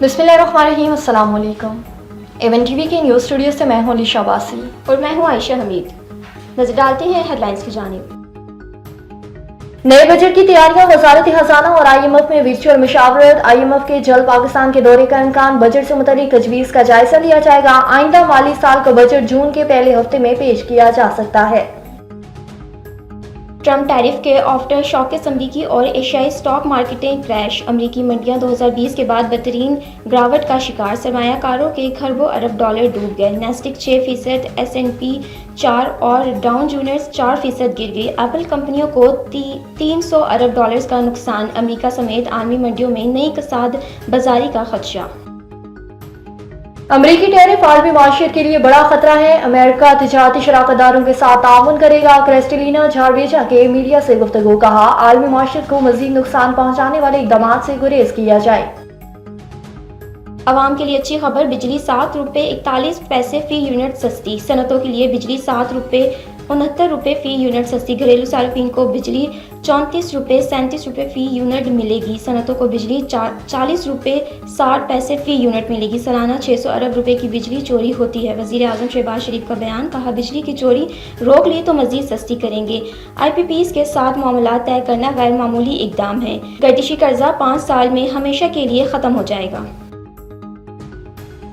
बिस्मिल्लाहिर्रहमानिर्रहीम, अस्सलाम वालेकुम। एवन टीवी के न्यूज़ स्टूडियो से मैं हूं अलीशा बासी और मैं हूं आयशा हमीद। नजर डालते हैं हेडलाइंस की जानिब। नए बजट की तैयारियां, वजारत खजाना और IMF में वर्चुअल मुशावरत। IMF के जल्द पाकिस्तान के दौरे का इम्कान, बजट से मुतल्लिक तजवीज़ का जायजा लिया जाएगा। आइंदा माली साल का बजट जून के पहले हफ्ते में पेश किया जा सकता है। ट्रंप टैरिफ के आफ्टर शॉक अमरीकी और एशियाई स्टॉक मार्केटें क्रैश। अमरीकी मंडियां 2020 के बाद बदतरीन गिरावट का शिकार। सरमायाकारों के खरबों अरब डॉलर डूब गए। नेस्टिक 6%, S&P 4 और डाउन जूनियर्स 4% गिर गई। एप्पल कंपनियों को 300 अरब डॉलर्स का नुकसान। अमरीका समेत आलमी मंडियों में नई कसाद बाजारी का खदशा। अमरीकी टैरिफ आलमी माशियत के लिए बड़ा खतरा है। अमेरिका तिजारती शराकतदारों के साथ ताउन करेगा। क्रिस्टलिना झारवेजा के मीडिया से गुफ्तगू, कहा आलमी माशियत को मजीद नुकसान पहुंचाने वाले इक़दामात से गुरेज किया जाए। आवाम के लिए अच्छी खबर, बिजली ₹7.41 फी यूनिट सस्ती। सनतों के लिए बिजली ₹7.69 फी यूनिट सस्ती। घरेलू सार्फिन को बिजली ₹34.37 फी यूनिट मिलेगी। सनतों को बिजली ₹40.60 फी यूनिट मिलेगी। सालाना 600 अरब रुपए की बिजली चोरी होती है। वज़ीर आज़म शहबाज शरीफ का बयान, कहा बिजली की चोरी रोक ली तो मजीद सस्ती करेंगे। IPPs के साथ मामला तय करना गैर मामूली इकदाम है। गर्दिशी कर्जा 5 साल में हमेशा के लिए ख़त्म हो जाएगा।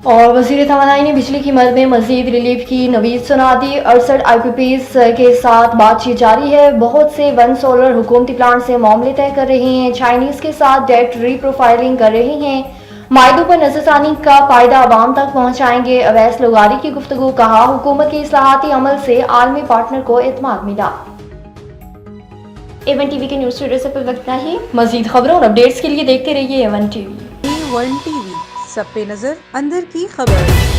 और वज़ीर तवानाई ने बिजली की मद में मजीद रिलीफ की नवीद सुना दी। 68 IPPs के साथ बातचीत जारी है। बहुत से वन सोलर हुकूमती प्लांट से मामले तय कर रहे हैं। चाइनीज के साथ डेट रीप्रोफाइलिंग कर रहे हैं। मायदों पर नजरसानी का फायदा आवाम तक पहुंचाएंगे। अवैस लोगारी की गुफ्तगू, कहा हुकूमत के इस्लाहाती अमल से आलमी पार्टनर को एतमाद मिला। एवन टीवी के न्यूज़ स्टूडियो से फिर वक्त ही। मजीद खबरों और अपडेट्स के लिए देखते रहिए एवन टीवी। A1 TV, सब पे नजर, अंदर की खबर।